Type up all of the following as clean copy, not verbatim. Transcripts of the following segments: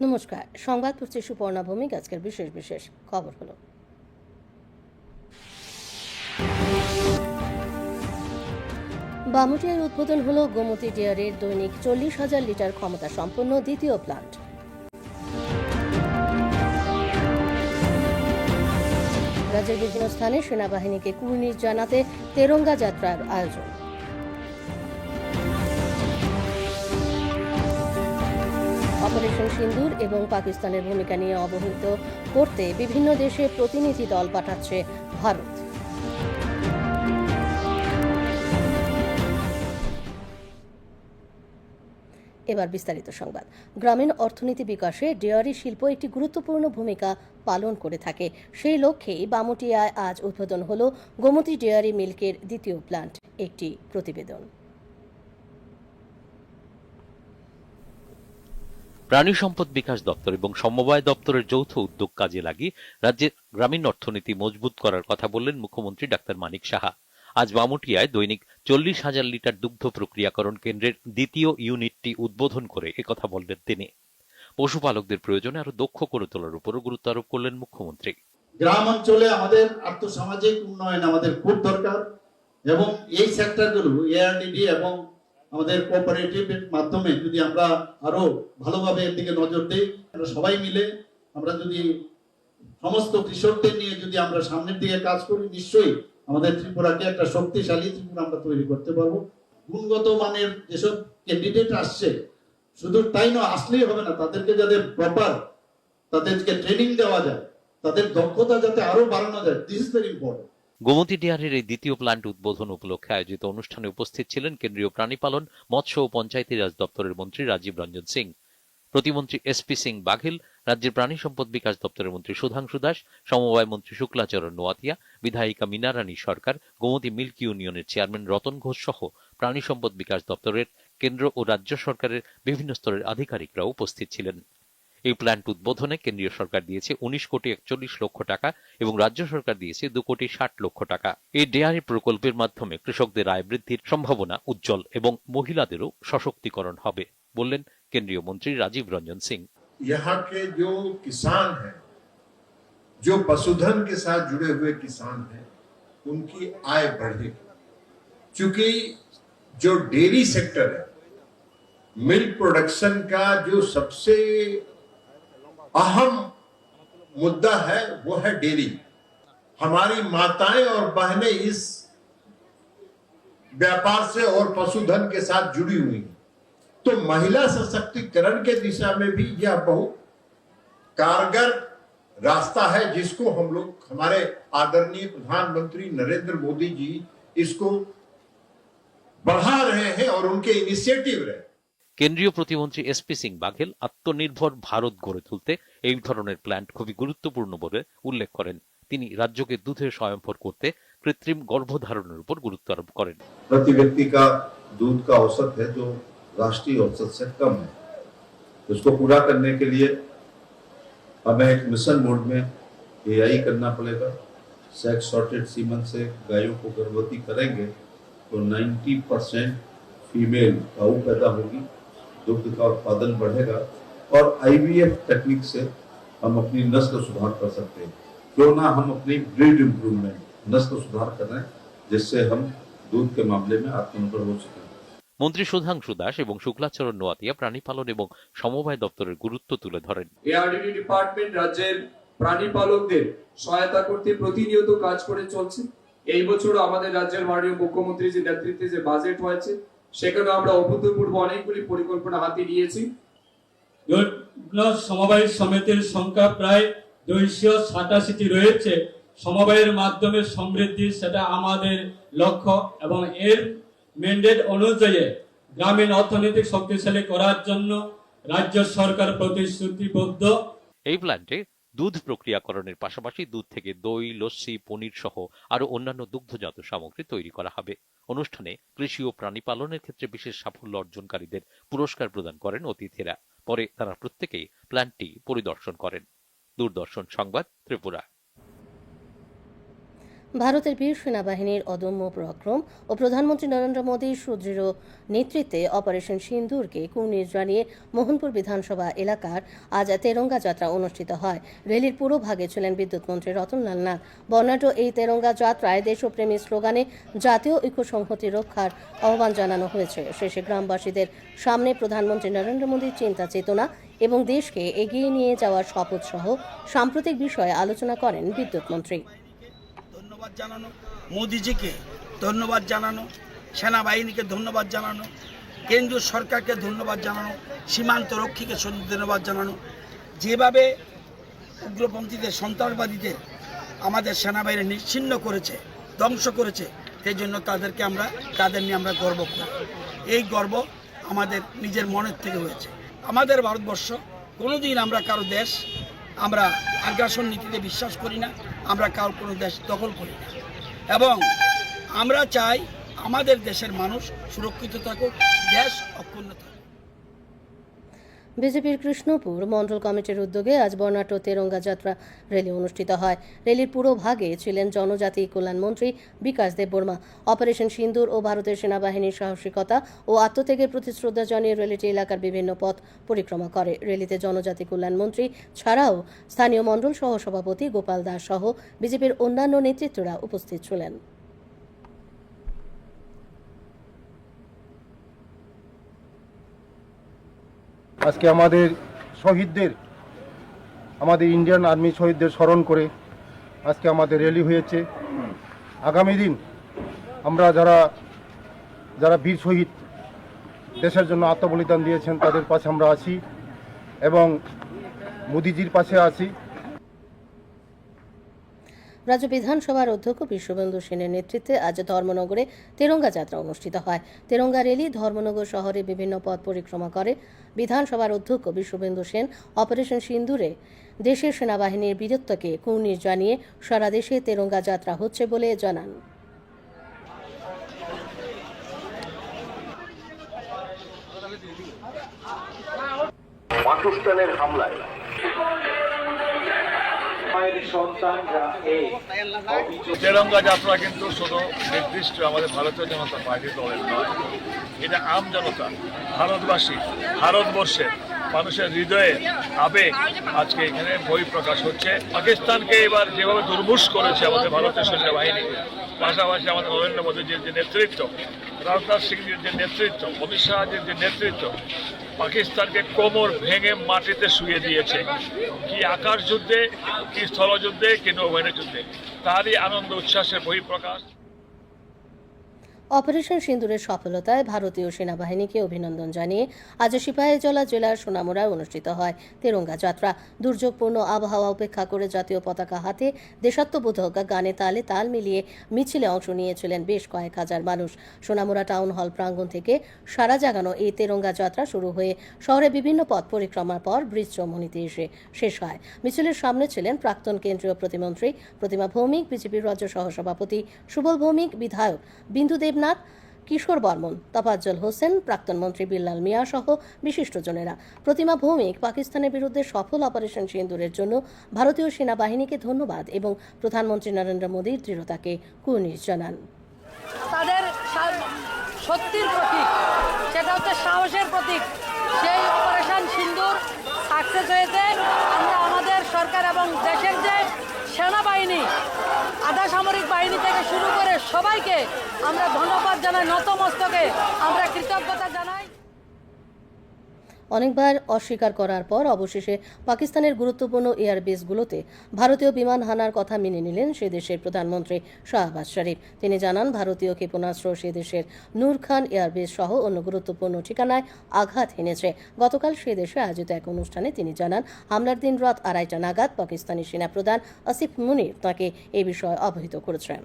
নমস্কার, সংবাদ পড়ছি সুপর্ণা ভৌমিক। আজকের বিশেষ খবর হলো, বামুটিয়ায় উদ্বোধন হলো গোমতী ডেয়ারির দৈনিক 40,000 লিটার ক্ষমতা সম্পন্ন দ্বিতীয় প্লান্ট। রাজ্যের বিভিন্ন স্থানে সেনাবাহিনীকে কুর্নিশ জানাতে তেরঙ্গা যাত্রার আয়োজন। অপারেশন সিন্দুর এবং পাকিস্তানের ভূমিকা নিয়ে অবহিত করতে বিভিন্ন দেশে প্রতিনিধি দল পাঠাচ্ছে ভারত। এবার বিস্তারিত সংবাদ। গ্রামীণ অর্থনীতি বিকাশে ডেয়ারি শিল্প একটি গুরুত্বপূর্ণ ভূমিকা পালন করে থাকে। সেই লক্ষ্যেই বামুটিয়ায় আজ উদ্বোধন হলো গোমতী ডেয়ারি মিল্কের দ্বিতীয় প্লান্ট। একটি প্রতিবেদন। প্রাণী সম্পদ বিকাশ দপ্তর এবং সমবায় দপ্তরের যৌথ উদ্যোগ কাজে লাগিয়ে রাজ্যের গ্রামীণ অর্থনীতি মজবুত করার কথা বললেন মুখ্যমন্ত্রী ডাক্তার মানিক সাহা। আজ বামুটিয়ায় দৈনিক 40,000 লিটার দুগ্ধ প্রক্রিয়াকরণ কেন্দ্রের দ্বিতীয় ইউনিটটি উদ্বোধন করে একথা বললেন তিনি। পশুপালকদের প্রয়োজনে আরো দক্ষ করে তোলার উপরও গুরুত্ব আরোপ করলেন মুখ্যমন্ত্রী। গ্রাম অঞ্চলে আমাদের আর্থসামাজিক উন্নয়ন আমাদের খুব দরকার এবং এই সেক্টরগুলো এআরডিডি এবং আমাদের কোঅপারেটিভের মাধ্যমে যদি আমরা আরো ভালোভাবে এর দিকে নজর দিই, আমরা সবাই মিলে আমরা যদি সমস্ত কৃষকদের নিয়ে যদি আমরা সামনের দিকে কাজ করি, নিশ্চয়ই আমাদের ত্রিপুরাকে একটা শক্তিশালী ত্রিপুরা আমরা তৈরি করতে পারবো। গুণগত মানের যেসব ক্যান্ডিডেট আসছে, শুধু তাই নয়, আসলেই হবে না, তাদেরকে যাতে প্রপার তাদেরকে ট্রেনিং দেওয়া যায়, তাদের দক্ষতা যাতে আরো বাড়ানো যায়, this is very important. Gomati ডেয়ারির এই দ্বিতীয় প্লান্ট উদ্বোধন উপলক্ষে আয়োজিত অনুষ্ঠানে উপস্থিত ছিলেন কেন্দ্রীয় প্রাণী পালন, মৎস্য ও পঞ্চায়েতি রাজ দপ্তরের মন্ত্রী রাজীব রঞ্জন সিং, প্রতিমন্ত্রী এসপি সিং বাঘেল, রাজ্যের প্রাণী সম্পদ বিকাশ দপ্তরের মন্ত্রী সুধাংশু দাস, সমবায় মন্ত্রী শুক্লাচরণ নোয়াতিয়া, বিধায়িকা মীনা রানী সরকার, গোমতী মিল্ক ইউনিয়নের চেয়ারম্যান রতন ঘোষ সহ প্রাণী সম্পদ বিকাশ দপ্তরের কেন্দ্র ও রাজ্য সরকারের বিভিন্ন স্তরের আধিকারিকরাও উপস্থিত ছিলেন। এই প্ল্যান্ট উদ্বোধনে কেন্দ্রীয় সরকার দিয়েছে 19,41,00,000 টাকা এবং রাজ্য সরকার দিয়েছে 2,60,00,000 টাকা। এই ডেয়ারি প্রকল্পের মাধ্যমে কৃষকদের আয় বৃদ্ধির সম্ভাবনা উজ্জ্বল এবং মহিলাদেরও সশক্তিকরণ হবে বললেন কেন্দ্রীয় মন্ত্রী রাজীব রঞ্জন সিং। यहाँ के जो किसान हैं, जो पशुधन के साथ जुड़े हुए किसान हैं, उनकी आय बढ़ेगी। चूंकि जो डेयरी सेक्टर है, मिल्क प्रोडक्शन का जो सबसे अहम मुद्दा है वो है डेयरी। हमारी माताएं और बहनें इस व्यापार से और पशुधन के साथ जुड़ी हुई हैं, तो महिला सशक्तिकरण के दिशा में भी यह बहुत कारगर रास्ता है, जिसको हम लोग, हमारे आदरणीय प्रधानमंत्री नरेंद्र मोदी जी इसको बढ़ा रहे हैं और उनके इनिशिएटिव रहे। কেন্দ্রীয় প্রতিমন্ত্রী এসপি সিং বাঘেল আত্মনির্ভর ভারত গড়ে তুলতে এই ধরনের প্ল্যান্ট খুবই গুরুত্বপূর্ণ বলে উল্লেখ করেন। তিনি রাজ্যকে দুধে স্বয়ংভর করতে কৃত্রিম গর্ভধারণের উপর গুরুত্ব আরোপ করেন। प्रति व्यक्ति का दूध का औसत है जो राष्ट्रीय औसत से कम है, उसको पूरा करने के लिए हमें एक मिशन मोड में एआई करना पड़ेगा। सेक्स सॉर्टेड सीमन से गायों को गर्भवती करेंगे तो 90% फीमेल गाय पैदा होगी, दुग्ध का उत्पादन बढ़ेगा और आईवीएफ टेक्निक से हम अपनी नस्ल सुधार कर सकते हैं। क्यों ना हम अपनी ब्रीड इंप्रूवमेंट, नस्ल सुधार कर रहे हैं, जिससे हम दूध के मामले में आत्मनिर्भर हो सकें। মন্ত্রী সুধাংশু দাস এবং শুক্লাচরণ নোয়াতিয়া প্রাণী পালন এবং সমবায় দপ্তরের গুরুত্ব তুলে ধরেন। এআরডিডি ডিপার্টমেন্ট রাজ্যের প্রাণী পালকদের সহায়তা করতে প্রতিনিয়ত কাজ করে চলছে। এই বছর আমাদের রাজ্যের মাননীয় মুখ্যমন্ত্রীর যে নেতৃত্বে যে বাজেট হয়েছে, সেখানে আমরা অভূতপূর্ব অনেকগুলি পরিকল্পনা হাতে নিয়েছি। সমবায় সমিতির সংখ্যা প্রায় 287টি রয়েছে। সমবায়ের মাধ্যমে সমৃদ্ধি, সেটা আমাদের লক্ষ্য এবং এর ম্যান্ডেট অনুযায়ী গ্রামীণ অর্থনৈতিক শক্তিশালী করার জন্য রাজ্য সরকার প্রতিশ্রুতিবদ্ধ। এই প্ল্যান্টে দুধ প্রক্রিয়াকরণের পাশাপাশি দুধ থেকে দই, লস্যি, পনির সহ আরো অন্যান্য দুগ্ধজাত সামগ্রী তৈরি করা হবে। অনুষ্ঠানে কৃষি ও প্রাণী পালনের ক্ষেত্রে বিশেষ সাফল্য অর্জনকারীদের পুরস্কার প্রদান করেন অতিথিরা। পরে তারা প্রত্যেকেই প্ল্যান্টটি পরিদর্শন করেন। দূরদর্শন সংবাদ, ত্রিপুরা। ভারতের বীর সেনাবাহিনীর অদম্য পরাক্রম ও প্রধানমন্ত্রী নরেন্দ্র মোদীর সুদৃঢ় নেতৃত্বে অপারেশন সিন্দুরকে কুর্নিশ জানিয়ে মোহনপুর বিধানসভা এলাকার আজ তেরঙ্গা যাত্রা অনুষ্ঠিত হয়। র্যালির পুরো ভাগে ছিলেন বিদ্যুৎ মন্ত্রী রতনলাল নাথ। বর্ণাঢ্য এই তেরঙ্গা যাত্রায় দেশপ্রেমী স্লোগানে জাতীয় ঐক্য সংহতি রক্ষার আহ্বান জানানো হয়েছে। শেষে গ্রামবাসীদের সামনে প্রধানমন্ত্রী নরেন্দ্র মোদীর চিন্তা চেতনা এবং দেশকে এগিয়ে নিয়ে যাওয়ার শপথ সহ সাম্প্রতিক বিষয়ে আলোচনা করেন বিদ্যুৎ মন্ত্রী। ধন্যবাদ জানানো, মোদিজিকে ধন্যবাদ জানানো, সেনাবাহিনীকে ধন্যবাদ জানানো, কেন্দ্রীয় সরকারকে ধন্যবাদ জানানো, সীমান্ত রক্ষীকে ধন্যবাদ জানানো। যেভাবে উগ্রপন্থীদের, সন্ত্রাসবাদীদের আমাদের সেনাবাহিনী নিশ্চিহ্ন করেছে, ধ্বংস করেছে, সেই জন্য তাদের নিয়ে আমরা গর্ব করি। এই গর্ব আমাদের নিজের মনের থেকে হয়েছে। আমাদের ভারতবর্ষ কোনোদিন আমরা কারো দেশ আমরা আগ্রাসন নীতিতে বিশ্বাস করি না, আমরা কারো কোনো দেশ দখল করি না এবং আমরা চাই আমাদের দেশের মানুষ সুরক্ষিত থাকুক, দেশ অক্ষুণ্ণ থাকুক। বিজেপির কৃষ্ণপুর মণ্ডল কমিটির উদ্যোগে আজ বর্ণাঢ্য তেরঙ্গা যাত্রা র্যালি অনুষ্ঠিত হয়। র্যালির পুরো ভাগে ছিলেন জনজাতি কল্যাণ মন্ত্রী বিকাশ দেববর্মা। অপারেশন সিন্দুর ও ভারতের সেনাবাহিনীর সাহসিকতা ও আত্মত্যাগের প্রতি শ্রদ্ধা জানিয়ে র্যালিটি এলাকার বিভিন্ন পথ পরিক্রমা করে। র্যালিতে জনজাতি কল্যাণ মন্ত্রী ছাড়াও স্থানীয় মণ্ডল সহ সভাপতি গোপাল দাস সহ বিজেপির অন্যান্য নেতৃত্বরা উপস্থিত ছিলেন। আজকে আমাদের শহীদদের, আমাদের ইন্ডিয়ান আর্মি শহীদদের স্মরণ করে আজকে আমাদের র্যালি হয়েছে। আগামী দিন আমরা যারা বীর শহীদ দেশের জন্য আত্মবলিদান দিয়েছেন তাদের পাশে আমরা আছি এবং মোদিজির পাশে আছি। রাজ্য বিধানসভার অধ্যক্ষ বিশ্ববন্ধু সেনের নেতৃত্বে আজ ধর্মনগরে তেরঙ্গা যাত্রা অনুষ্ঠিত হয়। তেরঙ্গা র্যালি ধর্মনগর শহরে বিভিন্ন পথ পরিক্রমা করে। বিধানসভার অধ্যক্ষ বিশ্ববন্ধু সেন অপারেশন সিন্দুরে দেশের সেনাবাহিনীর বীরত্বকে কুর্নিশ জানিয়ে সারা দেশে তেরঙ্গা যাত্রা হচ্ছে বলে জানান। পাকিস্তানের হামলায় তেরঙ্গা যাত্রা কিন্তু শুধু নির্দিষ্ট আমাদের ভারতীয় জনতা পার্টির দলের নয়, এটা আম জনতা, ভারতবাসী, ভারতবর্ষের মানুষের হৃদয়ে আবেগ আজকে এখানে বহিঃপ্রকাশ হচ্ছে। পাকিস্তানকে এবার যেভাবে দুর্মুষ করেছে আমাদের ভারতীয় সেনাবাহিনী, পাশাপাশি আমাদের নরেন্দ্র মোদীজির যে নেতৃত্ব, রাজনাথ সিংয়ের যে নেতৃত্ব, অমিত শাহের যে নেতৃত্ব, পাকিস্তানকে কোমর ভেঙে মাটিতে শুয়ে দিয়েছে। কি আকাশ যুদ্ধে, কি স্থলযুদ্ধে, কি নৌবাহিনী যুদ্ধে, তারই আনন্দ উচ্ছ্বাসের বহিঃপ্রকাশ। অপারেশন সিন্দুরের সফলতায় ভারতীয় সেনাবাহিনীকে অভিনন্দন জানিয়ে আজ সিপাহীজলা জেলার সোনামুড়ায় অনুষ্ঠিত হয় তেরঙ্গা যাত্রা। দুর্যোগপূর্ণ আবহাওয়া উপেক্ষা করে জাতীয় পতাকা হাতে দেশাত্মবোধক গানে তালে তাল মিলিয়ে মিছিলে অংশ নিয়েছিলেন বেশ কয়েক হাজার মানুষ। সোনামুড়া টাউন হল প্রাঙ্গণ থেকে সারা জাগানো এই তেরঙ্গা যাত্রা শুরু হয়ে শহরের বিভিন্ন পথ পরিক্রমার পর ব্রিজ চৌমুহনীতে এসে শেষ হয়। মিছিলের সামনে ছিলেন প্রাক্তন কেন্দ্রীয় প্রতিমন্ত্রী প্রতিমা ভৌমিক, বিজেপির রাজ্য সহসভাপতি সুবল ভৌমিক, বিধায়ক বিন্দু দেবনাথ, কিশোর বর্মন, তফাজ্জল হোসেন, প্রাক্তন মন্ত্রী বিল্লাল মিয়া সহ বিশিষ্টজনেরা। প্রতিমা ভৌমিক পাকিস্তানের বিরুদ্ধে সফল অপারেশন সিন্দুরের জন্য ভারতীয় সেনাবাহিনীকে ধন্যবাদ এবং প্রধানমন্ত্রী নরেন্দ্র মোদীর দৃঢ়তাকে কুর্নিশ জানান। তাদের শক্তির প্রতীক, সেটা হচ্ছে সাহসের প্রতীক। সেই অপারেশন সিন্দুর সাকসেস হয়েছে। আমরা আমাদের সরকার এবং দেশের যে সেনাবাহিনী, আধা সামরিক বাহিনী থেকে শুরু করে সবাইকে আমরা ধন্যবাদ জানাই, নতমস্তকে আমরা কৃতজ্ঞতা জানাই। অনেকবার অস্বীকার করার পর অবশেষে পাকিস্তানের গুরুত্বপূর্ণ এয়ারবেসগুলোতে ভারতীয় বিমান হানার কথা মেনে নিলেন সে দেশের প্রধানমন্ত্রী শাহবাজ শরীফ। তিনি জানান, ভারতীয় ক্ষেপণাস্ত্র সে দেশের নূর খান এয়ারবেস সহ অন্য গুরুত্বপূর্ণ ঠিকানায় আঘাত হেনেছে। গতকাল সে দেশে আয়োজিত এক অনুষ্ঠানে তিনি জানান, হামলার দিন রাত 2:30 নাগাদ পাকিস্তানি সেনাপ্রধান আসিফ মুনির তাঁকে এ বিষয়ে অবহিত করেছেন।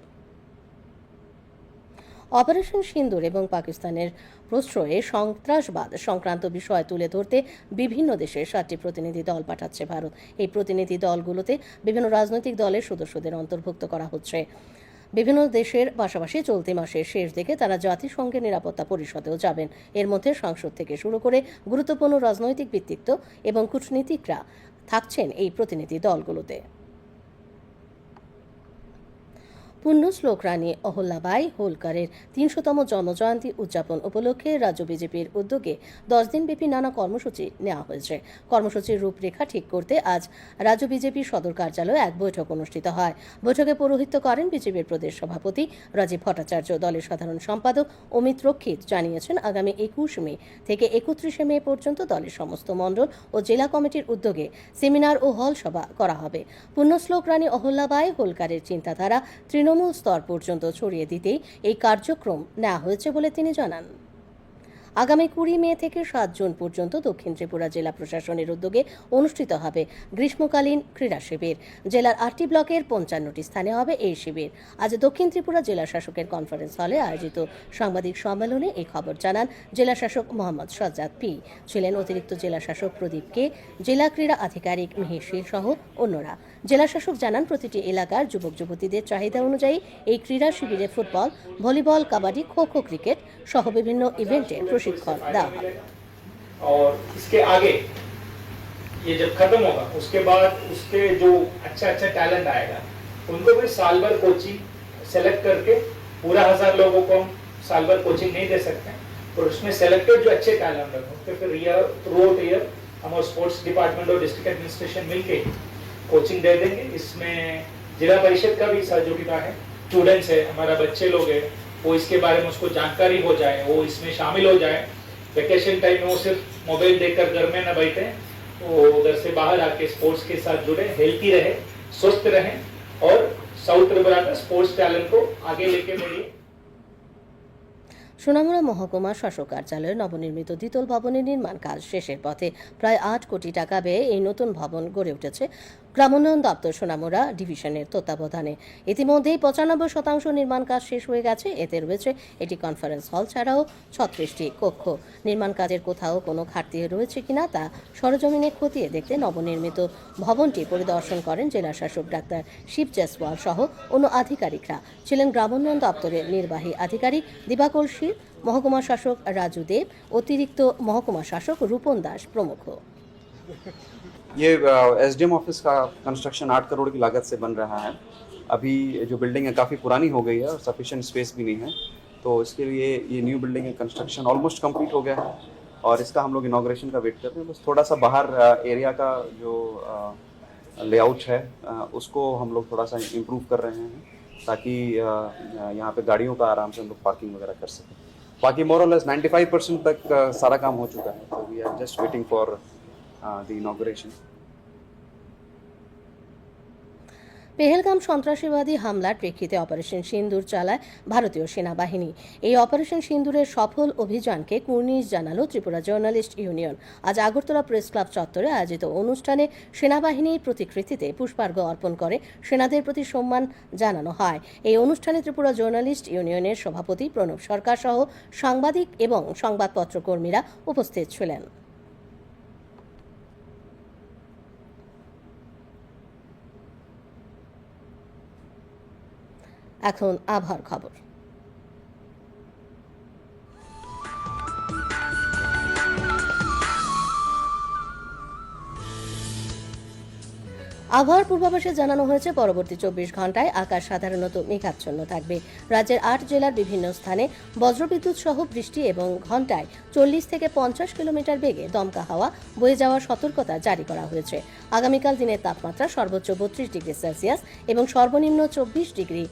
অপারেশন সিন্দুর এবং পাকিস্তানের প্রশ্রয়ে সন্ত্রাসবাদ সংক্রান্ত বিষয় তুলে ধরতে বিভিন্ন দেশের 7টি প্রতিনিধি দল পাঠাচ্ছে ভারত। এই প্রতিনিধি দলগুলোতে বিভিন্ন রাজনৈতিক দলের সদস্যদের অন্তর্ভুক্ত করা হচ্ছে। বিভিন্ন দেশের পাশাপাশি চলতি মাসের শেষ দিকে তারা জাতিসংঘের নিরাপত্তা পরিষদেও যাবেন। এর মধ্যে সংসদ থেকে শুরু করে গুরুত্বপূর্ণ রাজনৈতিক ব্যক্তিত্ব এবং কূটনীতিকরা থাকছেন এই প্রতিনিধি দলগুলোতে। পুণ্যশ্লোক রানী অহল্যাবাই হোলকারের ৩০০তম জন্মজয়ন্তী উদযাপন উপলক্ষে রাজ্য বিজেপির উদ্যোগে 10 দিনব্যাপী নানা কর্মসূচি নেওয়া হয়েছে। কর্মসূচির রূপরেখা ঠিক করতে আজ রাজ্য বিজেপির সদর কার্যালয়ে এক বৈঠক অনুষ্ঠিত হয়। বৈঠকে পৌরোহিত্য করেন বিজেপির প্রদেশ সভাপতি রাজীব ভট্টাচার্য। দলের সাধারণ সম্পাদক অমিত রক্ষিত জানিয়েছেন, আগামী 21 মে থেকে 31 মে পর্যন্ত দলের সমস্ত মণ্ডল ও জেলা কমিটির উদ্যোগে সেমিনার ও হল সভা করা হবে। পুণ্যশ্লোক রানী অহল্যাবাই হোলকারের চিন্তাধারা তৃণমূল স্তর পর্যন্ত ছড়িয়ে দিতেই এই কার্যক্রম নেওয়া হয়েছে বলে তিনি জানান। আগামী 20 মে থেকে 7 জুন পর্যন্ত দক্ষিণ ত্রিপুরা জেলা প্রশাসনের উদ্যোগে অনুষ্ঠিত হবে গ্রীষ্মকালীন ক্রীড়া শিবির। জেলার 8টি ব্লকের 55টি স্থানে হবে এই শিবির। আজ দক্ষিণ ত্রিপুরা জেলা শাসকের কনফারেন্স হলে আয়োজিত সাংবাদিক সম্মেলনে এই খবর জানান জেলা শাসক মোহাম্মদ সাজ্জাদ পি। ছিলেন অতিরিক্ত জেলা শাসক প্রদীপ কে, জেলা ক্রীড়া আধিকারিক মিহির শীল সহ অন্যরা। জেলা শাসক জানান, প্রতিটি এলাকার যুবক যুবতীদের চাহিদা অনুযায়ী এই ক্রীড়া শিবিরে football, volleyball, kabaddi, kho kho, cricket সহ বিভিন্ন ইভেন্টে प्रशिक्षण देওয়া হবে। और इसके आगे ये जब खत्म होगा उसके बाद उसके जो अच्छा टैलेंट आएगा उनको भी साल भर कोचिंग सेलेक्ट करके, पूरा 1000 लोगों को हम साल भर कोचिंग नहीं दे सकते हैं, और उसमें सेलेक्टेड जो अच्छे टैलेंट है उसके फिर ईयर थ्रू आउट ईयर हम स्पोर्ट्स डिपार्टमेंट और डिस्ट्रिक्ट एडमिनिस्ट्रेशन मिलके कोचिंग दे देंगे। इसमें जिला परिषद का भी सहयोगिता है, स्टूडेंट्स है, हमारा बच्चे लोग हैं, वो इसके बारे में उसको जानकारी हो जाए, वो इसमें शामिल हो जाए। वेकेशन टाइम में वो सिर्फ मोबाइल देखकर घर में न बैठे, वो उधर से बाहर आके स्पोर्ट्स के साथ जुड़े, हेल्थी रहे, स्वस्थ रहे और साउथ त्रिपुरा का स्पोर्ट्स टैलेंट को आगे लेके बढ़िए। সোনামুড়া মহকুমা শাসক কার্যালয়ে নবনির্মিত দ্বিতল ভবনের নির্মাণ কাজ শেষের পথে। প্রায় 8 কোটি টাকা ব্যয়ে এই নতুন ভবন গড়ে উঠেছে গ্রামোন্নয়ন দপ্তর সোনামুড়া ডিভিশনের তত্ত্বাবধানে। ইতিমধ্যেই 95% নির্মাণ কাজ শেষ হয়ে গেছে। এতে রয়েছে একটি কনফারেন্স হল ছাড়াও 36টি কক্ষ। নির্মাণ কাজের কোথাও কোনো ঘাটতি রয়েছে কিনা তা সরজমিনে খতিয়ে দেখতে নবনির্মিত ভবনটি পরিদর্শন করেন জেলা শাসক ডাক্তার শিব জয়সওয়াল সহ অন্য আধিকারিকরা। ছিলেন গ্রামোন্নয়ন দপ্তরের নির্বাহী আধিকারিক দিবাকর শীল, মহকুমা শাসক রাজু দেব, অতিরিক্ত মহকুমা শাসক রূপন দাস প্রমুখ। ये एसडीएम ऑफिस का कंस्ट्रक्शन 8 करोड़ की लागत से बन रहा है। अभी जो बिल्डिंग है काफ़ी पुरानी हो गई है और सफिशिएंट स्पेस भी नहीं है, तो इसके लिए ये न्यू बिल्डिंग का कंस्ट्रक्शन ऑलमोस्ट कंप्लीट हो गया है और इसका हम लोग इनॉग्रेशन का वेट कर रहे हैं। बस थोड़ा सा बाहर एरिया का जो लेआउट है उसको हम लोग थोड़ा सा इम्प्रूव कर रहे हैं ताकि यहाँ पे गाड़ियों का आराम से हम लोग पार्किंग वगैरह कर सकें। बाकी मोर और लेस 95% तक सारा काम हो चुका है, तो we are just waiting for the inauguration. Pahalgam সন্ত্রাসবাদী হামলার প্রেক্ষিতে অপারেশন সিন্দুর চালায় ভারতীয় সেনাবাহিনী। এই অপারেশন সিন্দুরের সফল অভিযানকে কুর্নিশ জানালো ত্রিপুরা জার্নালিস্ট ইউনিয়ন। আজ আগরতলা প্রেস ক্লাব চত্বরে আয়োজিত অনুষ্ঠানে সেনাবাহিনীর প্রতিকৃতিতে পুষ্পার্ঘ্য অর্পণ করে সেনাদের প্রতি সম্মান জানানো হয়। এই অনুষ্ঠানে ত্রিপুরা জার্নালিস্ট ইউনিয়নের সভাপতি প্রণব সরকার সহ সাংবাদিক এবং সংবাদপত্র কর্মীরা উপস্থিত ছিলেন। এখন আবহাওয়ার খবর। আবহাওয়ার পূর্বাভাসে জানানো হয়েছে, পরবর্তী 24 ঘন্টায় আকাশ সাধারণত মেঘাচ্ছন্ন থাকবে। রাজ্যের 8 জেলার বিভিন্ন স্থানে বজ্রবিদ্যুৎ সহ বৃষ্টি এবং ঘন্টায় 40 থেকে 50 কিলোমিটার বেগে দমকা হাওয়া বয়ে যাওয়ার সতর্কতা জারি করা হয়েছে। আগামীকাল দিনের তাপমাত্রা সর্বোচ্চ 32 ডিগ্রি সেলসিয়াস এবং সর্বনিম্ন 24 ডিগ্রি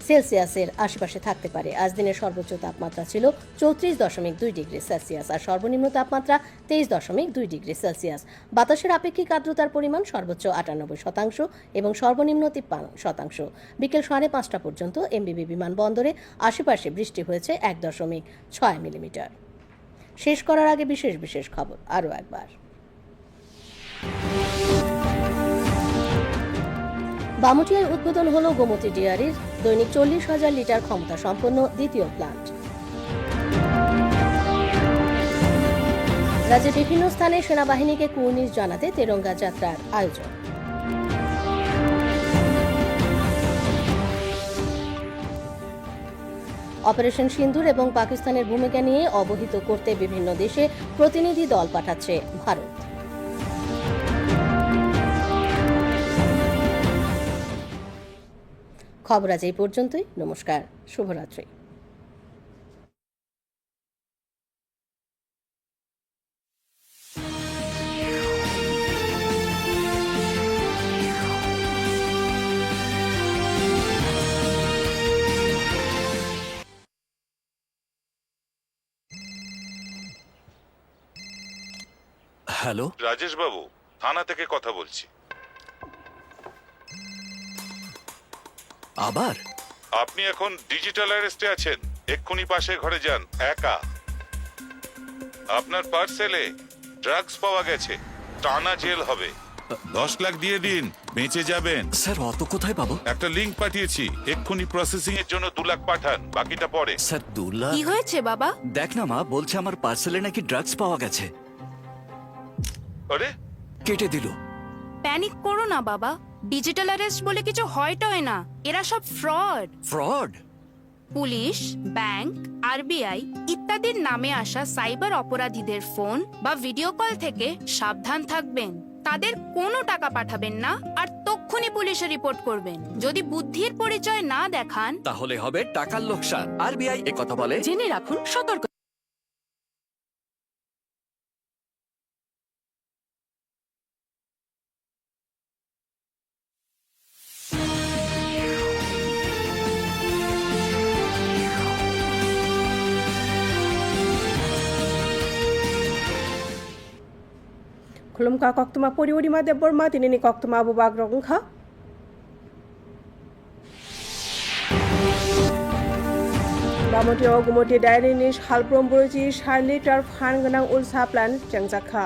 সেলসিয়াসের আশেপাশে থাকতে পারে। আজ দিনের সর্বোচ্চ তাপমাত্রা ছিল 34.2 ডিগ্রি সেলসিয়াস আর সর্বনিম্ন তাপমাত্রা 23.2 ডিগ্রি সেলসিয়াস। বাতাসের আপেক্ষিক আর্দ্রতার পরিমাণ সর্বোচ্চ 98% এবং সর্বনিম্ন 53%। বিকেল 5:30 পর্যন্ত এমবিবি বিমানবন্দরে আশেপাশে বৃষ্টি হয়েছে 1.6 মিলিমিটার। শেষ করার আগে বিশেষ খবর আরও একবার। বামুটিয়ায় উদ্বোধন হলো গোমতী ডেয়ারির দৈনিক 40,000 লিটার ক্ষমতা সম্পন্ন দ্বিতীয় প্লান্ট। রাজ্যের বিভিন্ন স্থানে সেনাবাহিনীকে কুর্নিশ জানাতে তেরঙ্গা যাত্রার আয়োজন। অপারেশন সিন্দুর এবং পাকিস্তানের ভূমিকা নিয়ে অবহিত করতে বিভিন্ন দেশে প্রতিনিধি দল পাঠাচ্ছে ভারত। খবর আজ এই পর্যন্তই। নমস্কার, শুভরাত্রি। হ্যালো, রাজেশ বাবু, থানা থেকে কথা বলছি। আবার আপনি এখন ডিজিটাল অ্যারেস্টে আছেন। এক্ষুনি পাশের ঘরে যান, একা। আপনার পার্সেলে ড্রাগস পাওয়া গেছে, টানা জেল হবে। 10 লাখ দিয়ে দিন, বেঁচে যাবেন। স্যার, অত কোথায় পাবো? একটা লিংক পাঠিয়েছি, এক্ষুনি প্রসেসিং এর জন্য 2 লাখ পাঠান, বাকিটা পরে। স্যার, 2 লাখ? কি হয়েছে বাবা? দেখ না মা, বলছে আমার পার্সেলে নাকি ড্রাগস পাওয়া গেছে। আরে, কেটে দিল। প্যানিক করো না বাবা, ডিজিটাল অ্যারেস্ট বলে কিছু হয় না, এরা সব fraud. Fraud? Police, bank, RBI ইত্যাদির নামে আসা সাইবার অপরাধীদের ফোন বা ভিডিও কল থেকে সাবধান থাকবেন। তাদের কোনো টাকা পাঠাবেন না আর তক্ষুনি পুলিশে রিপোর্ট করবেন। যদি বুদ্ধির পরিচয় না দেখান তাহলে হবে টাকার লোকসান। আরবিআই একথা বলে। জেনে রাখুন, সতর্ক। Kulumka koktuma puri uri ma debor ma tinini koktuma abu bagrong kha. Bamuti o gumuti diary ni halbrom buruji Charlie tar fan ganang ulsa plan jangjakha.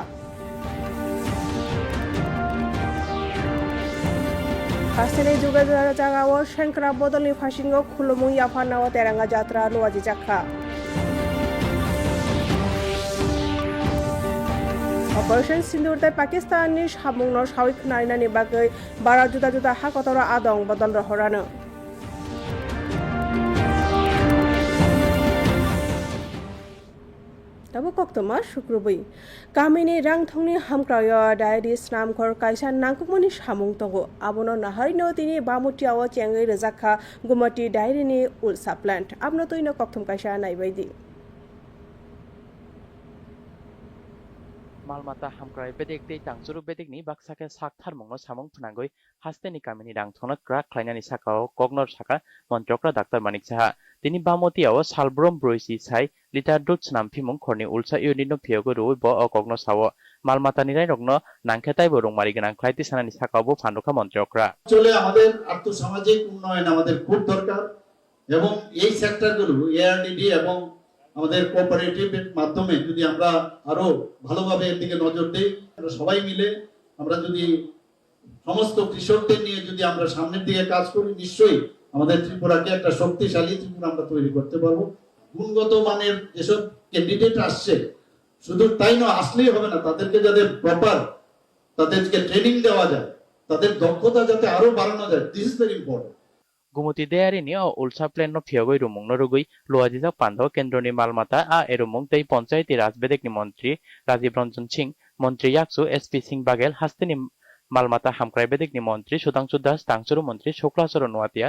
Hasene juga jaga o shankra bodoli fashingo khulumu yafana o teranga jatra luaji jakha. Operation Sindurtai Pakistan ni Shamungno Shawik Naina ni bagai bara juta hakotora adong badal rohorano. Tabu koktoma shukrubi. Kamini rang thongni hamkraya diary snam khor kaisa nangkukmani shamung tongo. Abono nahari no tini bamutiawo chengai rezakha gumati diary ni ulsa plant. Abno toino koktom kaisa naibaidi. Malmata hamkrai bedek dei tangchuru bedek ni baksake sakthar mongno samung phnangoi hasteni kamini rangthona kra khlainani sakao kognor saka montrokra Dr. Manik Saha tini bamotiao salbrom broisi sai liter dut snam phimung khorni ulsa unino phiogo roi bo okogno sawo malmata ni rai rogno nangkhetai bo rongmari ganang khlaiti sanani sakao bo phandokha montrokra চলে আমাদের আর্থসামাজিক উন্নয়ন আমাদের খুব দরকার এবং এই সেক্টরগুলো ARDD এবং আমাদের কোঅপারেটিভের মাধ্যমে যদি আমরা আরো ভালোভাবে এর দিকে নজর দেই, সবাই মিলে আমরা যদি সমস্ত কৃষকদের নিয়ে যদি আমরা সামনের দিকে কাজ করি, নিশ্চয়ই আমাদের ত্রিপুরাকে একটা শক্তিশালী ত্রিপুরা আমরা তৈরি করতে পারবো। গুণগত মানের যেসব ক্যান্ডিডেট আসছে, শুধু তাই নয়, আসলেই হবে না, তাদেরকে যাতে প্রপার তাদেরকে ট্রেনিং দেওয়া যায়, তাদের দক্ষতা যাতে আরো বাড়ানো যায়, this is very important. Gumuti deari ni o ulsa plan no phiogoi rumung no rugui luajijak pandho kendro ni malmata a erumung tei panchayati raj bedek ni mantri Rajiv Ranjan Singh mantri yaksu SP Singh Bagel hasteni malmata hamkrai bedek ni mantri Sudhanshu Das tangchuru mantri Shuklasoro Nuatia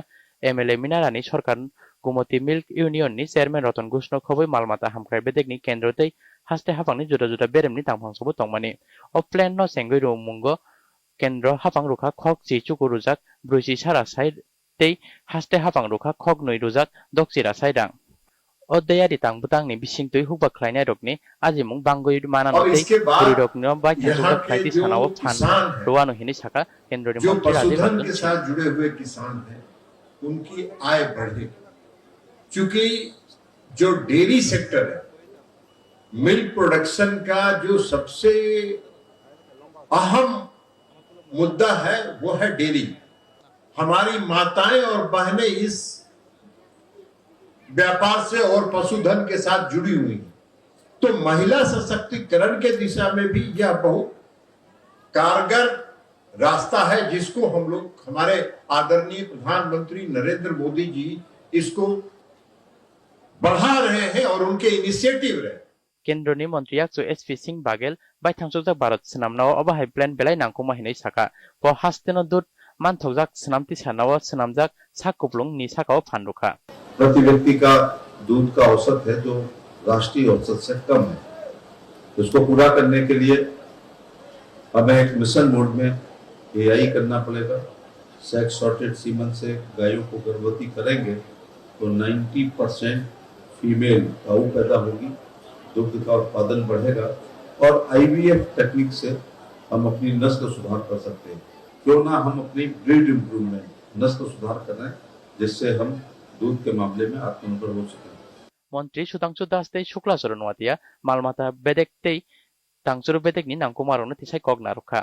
MLA Minarani Sarkar Gumuti Milk Union ni chairman Ratan Ghoshno khoboi malmata hamkrai bedek ni kendro tei haste hafang ni juda berem ni tangphang sobo tongmani o plan no sengoi rumungo kendro hafang rukha khok chi chukurujak bruisi sara sai tei haste hafang rukha khok noi rujak doksira saidang o deyari tang butang ni bising tui hubak khlainai rokni ajimung bangoi manano tei puri rokno bai thajak khlaiti sanao phan roano hini saka kendrori जो mantri Rajiv पशुधन Ranjan के साथ जुड़े हुए किसान हैं उनकी आय बढ़ेगी, क्योंकि जो डेयरी सेक्टर है, मिल्क प्रोडक्शन का जो सबसे अहम मुद्दा है वो है डेयरी। हमारी माताएं और बहनें इस व्यापार से और पशुधन के साथ जुड़ी हुई हैं, तो महिला सशक्तिकरण के दिशा में भी यह बहुत कारगर रास्ता है, जिसको हम लोग, हमारे आदरणीय प्रधानमंत्री नरेंद्र मोदी जी इसको बढ़ा रहे हैं और उनके इनिशिएटिव रहे। kendroni mantri yaksu SP Singh Bagel bai thangsukjak Bharat Senamnao obahai plan belai nangkuma hinai saka po hasteno dut मानथौजाक स्नामति सानाव स्नामजाक साकुपलुंग नि साकाव फानरुखा प्रति व्यक्ति का दूध का औसत है जो राष्ट्रीय औसत से कम है। उसको पूरा करने के लिए हमें एक मिशन मोड में एआई करना पड़ेगा। सेक्स सॉर्टेड सीमन से गायों को गर्भवती करेंगे तो 90% फीमेल गाय पैदा होगी, दुग्ध का उत्पादन बढ़ेगा और आईवीएफ टेक्निक से हम अपनी नस्ल सुधार कर सकते हैं। क्यों ना हम अपनी ब्रीड इम्प्रूवमेंट नस्ल सुधार करें जिससे हम दूध के मामले में आत्मनिर्भर हो सकें। मंत्री सुधांशु दास तै शुक्लाचरण वातिया मालमाता बेदेक तै तांगचुरु बेदेकनि नामखौ मारनो तिसाय कगना रखा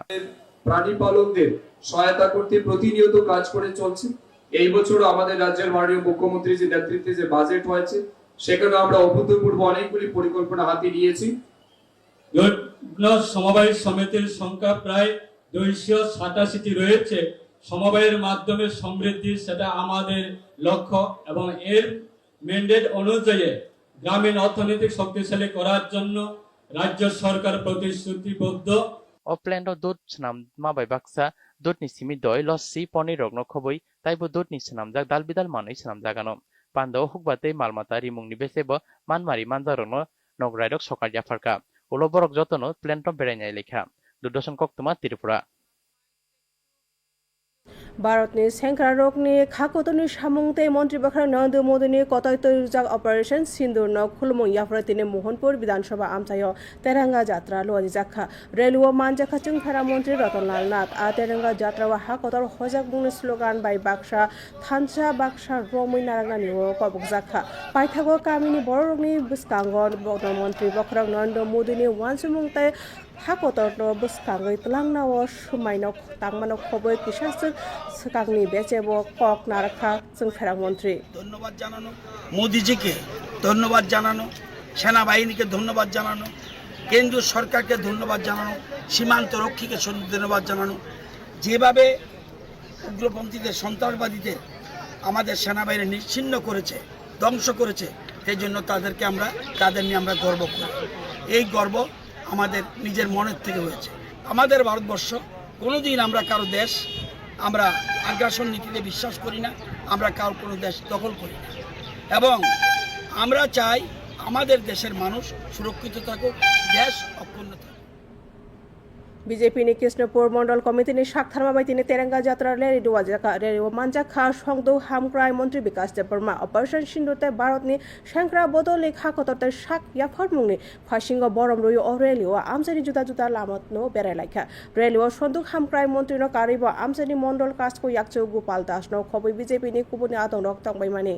প্রাণী পালকদের সহায়তা করতে প্রতিনিয়ত কাজ করে চলছে। এই বছর আমাদের রাজ্যের মাননীয় মুখ্যমন্ত্রীর যে নেতৃত্বে যে বাজেট হয়েছে সেখানে আমরা অভূতপূর্ব অনেকগুলি পরিকল্পনা হাতে নিয়েছি। সমবায় সমিতির সংখ্যা প্রায় 287টি রয়েছে। সমবায়ের মাধ্যমে সমৃদ্ধি সেটা আমাদের লক্ষ্য এবং এর ম্যান্ডেট অনুযায়ী গ্রামীণ অর্থনৈতিক শক্তিশালী করার জন্য রাজ্য সরকার প্রতিশ্রুতিবদ্ধ। অপ্ল্যান্ড দুধ স্নাম মাবাই বাক্সা দুধনি সিমি দয় লস্সি পনির রগ্ন খবই তাইবো দুধনি স্নামজাক দাল বিদাল মানই স্নামজাগানো পান্দাও হুকবাতে মালমাতা রিমুংনি বেসেবো মানমারি মানজারনো নগরাইরক সকাল জাফারকা উলো বরক যতনো প্ল্যান্টম বেড়াইনাই লেখা দুর্দর্শন কক্তমা ত্রিপুরা भारतनि सेंक्रा रोगनि खाकोतनि सामुंते मंत्री बखरा नरेंद्र मोदीनि कतयतुजाक ऑपरेशन सिंदूर न खुलमुं याफ्रतिनि मोहनपुर विधानसभा आमचायो तेरंगा यात्रा लोआजि जाखा रेलवे मानजाखा चुंखारा मंत्री रतनलाल नाथ आ तेरंगा यात्रा वा हाकोतर हजाक बुंनि स्लोगान बाय बाक्सा थानसा बाक्सा रोमै नारांगानि कबक जाखा पाइथागो कामिनि बर रोगनि बिस्कांगन मंत्री बखरा नरेंद्र मोदीनि वानसुमुंते हाकोतर बिस्कांगै तलांनाव सुमाइनो तांमानो खबै किसासु सकांगनि बेचेबो कक नारखा चुंखारा मंत्री ধন্যবাদ জানানো মোদিজিকে ধন্যবাদ জানানো সেনাবাহিনীকে ধন্যবাদ জানানো কেন্দ্রীয় সরকারকে ধন্যবাদ জানানো সীমান্ত রক্ষীকে ধন্যবাদ জানানো যেভাবে উগ্রপন্থীদের সন্ত্রাসবাদীদের আমাদের সেনাবাহিনী নিশ্চিহ্ন করেছে ধ্বংস করেছে সেই জন্য তাদের নিয়ে আমরা গর্ব করি। এই গর্ব আমাদের নিজের মনের থেকে হয়েছে। আমাদের ভারতবর্ষ কোনোদিন আমরা কারো দেশ আমরা আগ্রাসন নীতিতে বিশ্বাস করি না, আমরা কারো কোনো দেশ দখল করি না এবং আমরা চাই আমাদের দেশের মানুষ সুরক্ষিত থাকুক, দেশ অক্ষুণ্ণ থাকুক। बीजेपी ने कृष्णपुर मंडल कमिटी ने शाखथारमाबाई तिने तेरंगा यात्रा रैली दुवाजाखा रैली मानजाखा संगदौ हामक्राय मंत्री विकास देबबर्मा ऑपरेशन सिंदूरते भारतनि सेंक्रा बदले खाखतरते शाक याफर मुंगनि फासिंग बरम रयो अ रैली वा आमसानि जुदा जुदा लामतनो बेरायलायखा रैली वा संदुक हामक्राय मंत्री न कारिबो आमसानि मंडल कास्टको याकचौ गोपाल दास न खबै बीजेपी नि कुबुनि आतंक रक तंबाय माने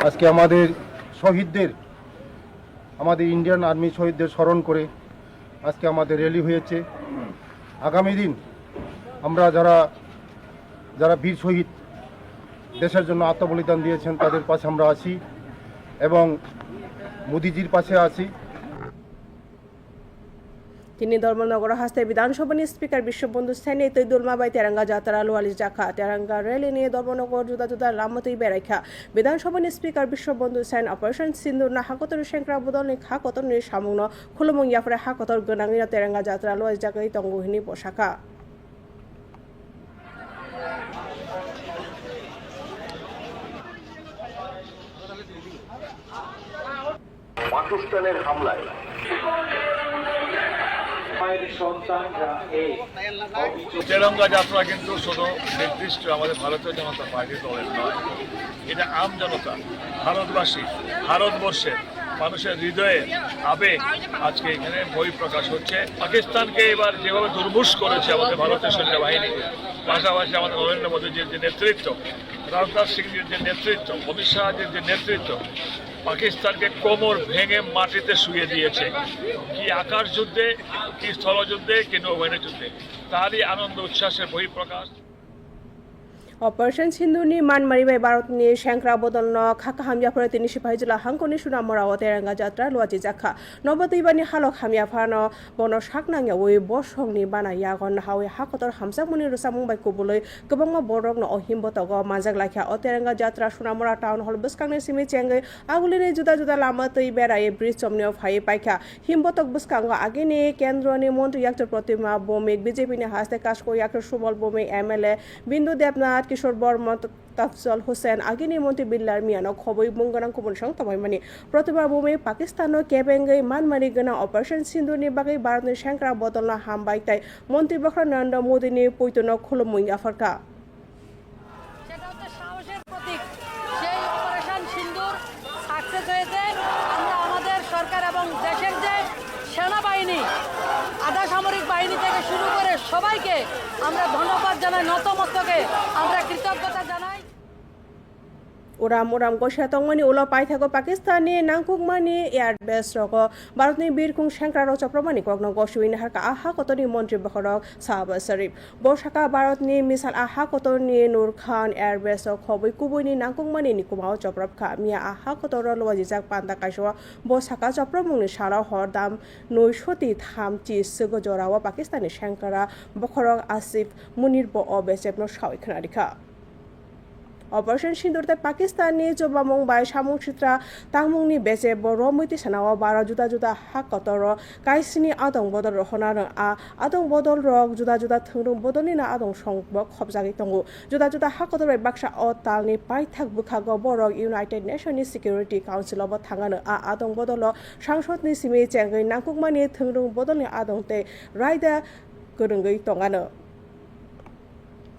আজকে আমাদের শহীদদের আমাদের ইন্ডিয়ান আর্মি শহীদদের স্মরণ করে আজকে আমাদের র্যালি হয়েছে। আগামী দিন আমরা যারা বীর শহীদ দেশের জন্য আত্মবলিদান দিয়েছেন তাদের পাশে আমরা আছি এবং মোদিজির পাশে আছি। তিনি ধর্মনগর হাসতে বিধানসভা স্পিকার বিশ্ববন্ধু সেনে তৈদুলমাবাই তেরঙ্গা যাত্রা লোয়ালি জাখা তেরঙ্গা র্যালি নিয়ে ধর্মনগর জুদা জুদা লামতই বেড়াইখা বিধানসভা স্পিকার বিশ্ববন্ধু সেন অপারেশন সিন্দুর না হাকতর সেংক্রা বদলনি খাকতর নি সামুং খুলমুং ইয়াফরে হাকতর গোনাঙি তেরঙ্গা যাত্রা লোয়ালি জাগাই তঙ্গহিনী পোশাকা পাকিস্তানের হামলায় তেরঙ্গা যাত্রা কিন্তু শুধু নির্দিষ্ট আমাদের ভারতীয় জনতা পার্টির দলের নয়, এটা আম জনতা, ভারতবাসী, ভারতবর্ষের মানুষের হৃদয়ে আবেগ আজকে এখানে বহিঃপ্রকাশ হচ্ছে। পাকিস্তানকে এবার যেভাবে দুর্মুষ করেছে আমাদের ভারতীয় সৈন্যবাহিনী, পাশাপাশি আমাদের নরেন্দ্র মোদীজির যে নেতৃত্ব, রাজনাথ সিংজির যে নেতৃত্ব, অমিত শাহজির যে নেতৃত্ব, পাকিস্তানকে কোমর ভেঙে মাটিতে শুয়ে দিয়েছে। কি আকাশ যুদ্ধে, কি স্থলযুদ্ধে, কি নৌবাহিনী যুদ্ধে, তারই আনন্দ উচ্ছ্বাসের বহিঃপ্রকাশ। অপারেশন সিন্ধুনি মানমারিবাই ভারতনি সেংক্রা বদলন খাকা হামিয়াফার তিনি সিপাহীজলা হাঙ্কনি সুনামরাও তেরেঙ্গা যাত্রা লুয়াজি জাখা নবদৈবানি হালক হামিয়াফানো বন সাকনাংয়াওই বসংনি বানায়াগন হাওই হাকতর হামসাকমনি রুসামুংবাই কুবুलै गोबां बरकनो अहिमबतगो मानजाक लाखिया अतेरेंगा जात्रा सुनामरा टाउन हल बसकांनि सिमि चेंगै आगुलिनि जुदा जुदा लामा तै बेरायै ब्रिज चमनियाव फायै पाइखा हिमबतक बसकांगो आगेनि केन्द्रनि मन्त्री याक्टर प्रतिमा भौमिक बीजेपीनि हास्ते काशको याक्टर सुमल भौमिक एमएलए बिन्दु देबनाथ किशोर बर्मा तफजल हुसैन आगिनि मन्त्री बिल्लार मियानो खबै बुंगोनां कुबुनसं तबायमानि प्रतिमा भौमिक पाकिस्तानो केबेंगै मानमारि गोनां अपारेशन सिन्धुनि बागै भारतनि सेंक्रा बदलनो हामबाय ताइ मन्त्री बख्रा नरेन्द्र मोदीनि पयतनो खुलुमुइ आफरका সেটা হচ্ছে সাহসের প্রতীক। সেই অপারেশন সিন্দুর সাকসেস হয়েছে। আমরা আমাদের সরকার এবং দেশের যে সেনাবাহিনী, আধা সামরিক বাহিনী থেকে শুরু করে সবাইকে আমরা ধন্যবাদ জানাই, নতমস্তকে আমরা কৃতজ্ঞতা জানাই। उराम उराम गसिया तंगमानि उलो पाइथागो पाकिस्ताननि नांकुकमानि एयारबेस रग भारतनि बिरखुं सेंक्रा रचा प्रमाणि कग्न गसिविनि हारका आहा कतनि मन्त्री बखरक साहबाज शरीफ बसाका भारतनि मिसाल आहा कतनि नूर खान एयारबेस खबै कुबैनि नांकुकमानि निकुमाव चप्रबखा मिया आहा कतर लवाजिजाक पान्दा काइसो बसाका चप्रमुंनि सारा हरदाम 903 सगो जरावा पाकिस्ताननि सेंक्रा बखरक आसिफ मुनिर ब अबेसेबनो सावै खोनारिखा অপারেশন সিন্দুরতে পাকিস্তানি জবামং বাই সামুং চিত্রা তাংমুংনি বেজে বড় মৈতি সানাও 12 जुदा जुदा हाक कतर काइसिनि आदं बदल रखना आदं बदल रक जुदा जुदा थंरुं बदलनि ना आदं संब खबजागै तंगु जुदा जुदा हाक कतर बाक्सा अतालनि पाइथाक बुखागो बरक इउनाइटेड नेशननि सिकिउरिटी काउन्सिल अब थांगानो आदं बदल सांसदनि सिमि चेंगै नांकुकमानि थंरुं बदलनि आदं ते रायदा गोरोंगै तंगानो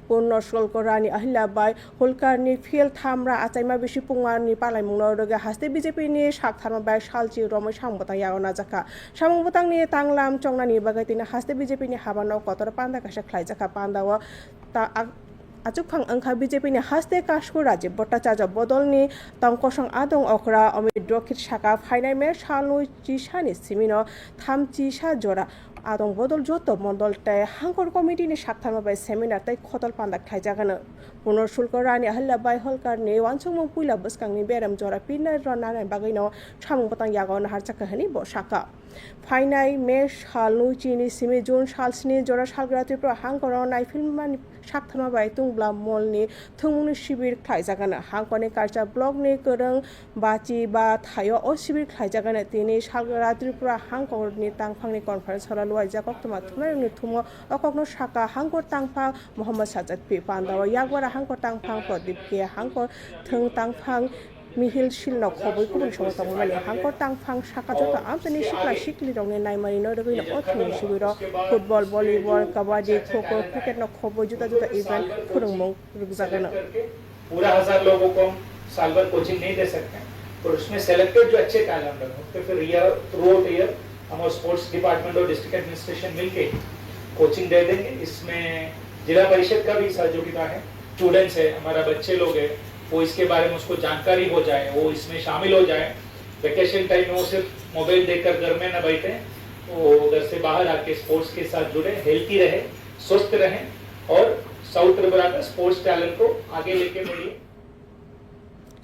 पूर्ण शुल्क रानी अहिल्याबाई होलकारनि फिल थामरा आचाइमा बिसि पुंगानि पालाइमुंनो रगे हास्ते बीजेपीनि साकथारमाबाय सालचि रमै सांबतां यागना जाखा सामुंबतांनि तांलाम चंगनानि बागैतिनि हास्ते बीजेपीनि हाबानो कतर पान्दा काशा ख्लाइजाखा पान्दाव ता आचुकफां अंखा बीजेपीनि हास्ते काशको राजीव भट्टाचार्य बदलनि तंकसं आदं अखरा अमित रखित शाखा फाइनाय मे सालु चिसानि सिमिनो थाम चिसा जरा आदं बदल जत मंडल तय हांकर कमिटिनि साकथारमाबाय सेमिनार तय खतल पान्दा खाइजागानो पूर्ण शुल्क रानी अहिल्याबाई होलकारनि वानसुंमं पुइला बसकांनि बेराम जरा पिनाय रनानाय बागैनो सामुंबतां यागन हारचाकाहानि बसाका फाइनाय मे सालनु चिनि सिमि जुन सालस्नि जरा सालग्रा त्रिपुरा हांकर नायफिलमानि साकथारमाबाय तुंब्ला मलनि थंमुंनि शिबिर खाइजागानो हांकरनि कार्चा ब्लकनि गोरों बाचि बा थायो अ शिबिर खाइजागानो तिनि सालग्रा त्रिपुरा हांकरनि तांफांनि कनफारेन्स हल लुवाइजा कक्तमा थुनायनि थुमो अककनो साका हांकर तांफा मोहम्मद साजाद पि पान्दाव यागवारा हांकर तांफां प्रदीप के हांकर थों तांफां मिहिल शिलनो खबै गुबुन समतंगमानि हांकर तांफां साका जत आमतनि सिक्ला सिक्लि रंनि नायमारिनो रगैनो अथनि शिबिर फुटबल भलिबल कबाड्डी खो-खो क्रिकेटनो खबै जुदा जुदा इवेंट फोरोंमं रुगजागोनो पूरा 1000 लोगों को साल भर कोचिंग नहीं दे सकते हैं, तो उसमें सेलेक्टेड जो अच्छे टैलेंट हैं तो फिर ईयर थ्रू आउट ईयर हम स्पोर्ट्स डिपार्टमेंट और डिस्ट्रिक्ट एडमिनिस्ट्रेशन मिलके कोचिंग दे देंगे। इसमें जिला परिषद का भी सहयोगिता है, स्टूडेंट्स है, हमारा बच्चे लोग हैं, वो इसके बारे में उसको जानकारी हो जाए, वो इसमें शामिल हो जाए। वेकेशन टाइम में वो सिर्फ मोबाइल देखकर घर में न बैठे, वो घर से बाहर आके स्पोर्ट्स के साथ जुड़े, हेल्थी रहे, स्वस्थ रहे और साउथ त्रिपुरा का स्पोर्ट्स टैलेंट को आगे लेके बढ़िए।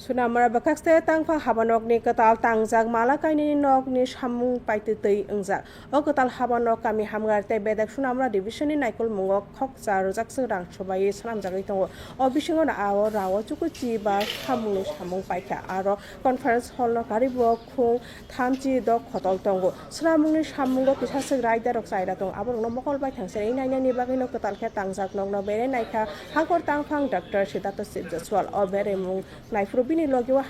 सुनामरा बकाक्सते तांफा हाबानकनि कताल तांजाक मालाकाइनि नकनि सामुं पाइते तै अंजाक अ कताल हाबानक कामि हामगारते बेदाक सुनामरा डिभिजननि नायकल मुंग खकजा रजाकसो रां सबायै सालामजागै दङ अ बिसिङाव आव राव चुकुचि बा सामुं पाइखा आरो कनफारेन्स हल गारिबो खुं थामचि द खतल दङ सामुंनि सामुंगो पिसासो रायदा रक साइदा दङ आबरनो मकल बाय थांसे नायनायनि बागैनो कताल खे तांजाक नंनो बेरे नायखा हांकर तांफां डॉक्टर सिद्धार्थ सिजसवाल अ बेरे मुं नायफ्रु बिनि लगिवा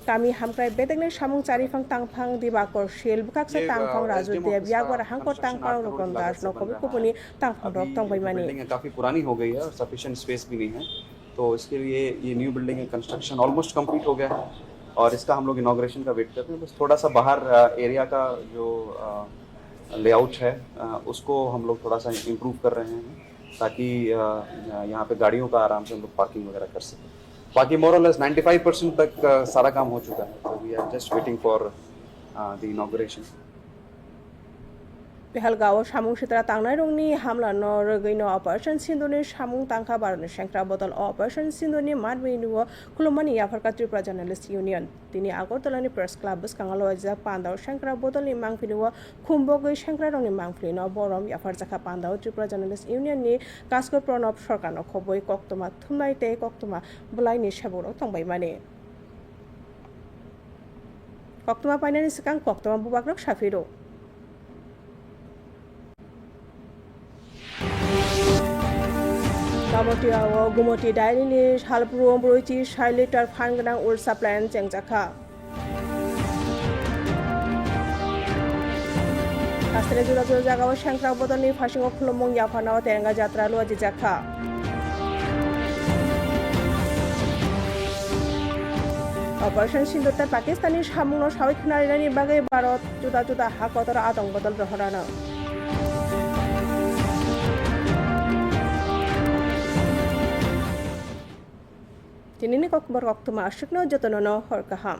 कामि हामक्राय बेदगने सामुं चारिफां तांफां दिबाकर शिल बुकाक्से तांफां राजू देव यागवर हांकर तांफां रकन दास नकबि कुपनि तांफां रक तंबायमानि बिल्डिंग काफी पुरानी हो गई है और सफिशिएंट स्पेस भी नहीं है, तो इसके लिए ये न्यू बिल्डिंग का कंस्ट्रक्शन ऑलमोस्ट कंप्लीट हो गया है और इसका हम लोग इनॉग्रेशन का वेट करते हैं। बस थोड़ा सा बाहर एरिया का जो लेआउट है उसको हम लोग थोड़ा सा इम्प्रूव कर रहे हैं ताकि यहाँ पे गाड़ियों का आराम से हम लोग पार्किंग वगैरह कर सकें। बाकी मोर और लेस 95% तक सारा काम हो चुका है, तो we are just waiting for the inauguration. Pehalgao Samung Sitra Tangnai Rongni Hamla no Regino Operation Sindoni Samung Tangka Baron Shankra Bottle Operation Sindoni Madwinu Kulumani Africa Tripura Journalist Union. Tini Agotolani Press Club Kangalo Ajak Pandao Shankra Bottle ni Mangfinua Kumbogo Shankra Rongni Mangflino Borom Yafarzaka Pandao Tripura Journalist Union ni Kasko Pronop Shorkano Koboi Koktoma Tumai Te Koktoma Bulaini Shaburo Tongbai Mane. Koktoma Painani Sekang Koktoma Bubakrok Shafiro. Bamotiawo Gumoti Diary ni Halpuru Bruichi Shailator Fanganang Ursa Plan Jengjaka. Astana Jura Jagawa Shankra Botani Fashing of Plumong Yapana Tenga Jatra Luajaka. Operation Sindota Pakistani Hamuno Shawikanari Bagay Barot Juda Hakotra Atong Bottle Rohorana. Tinini kok berwaktu masuk no jotonono horkaham.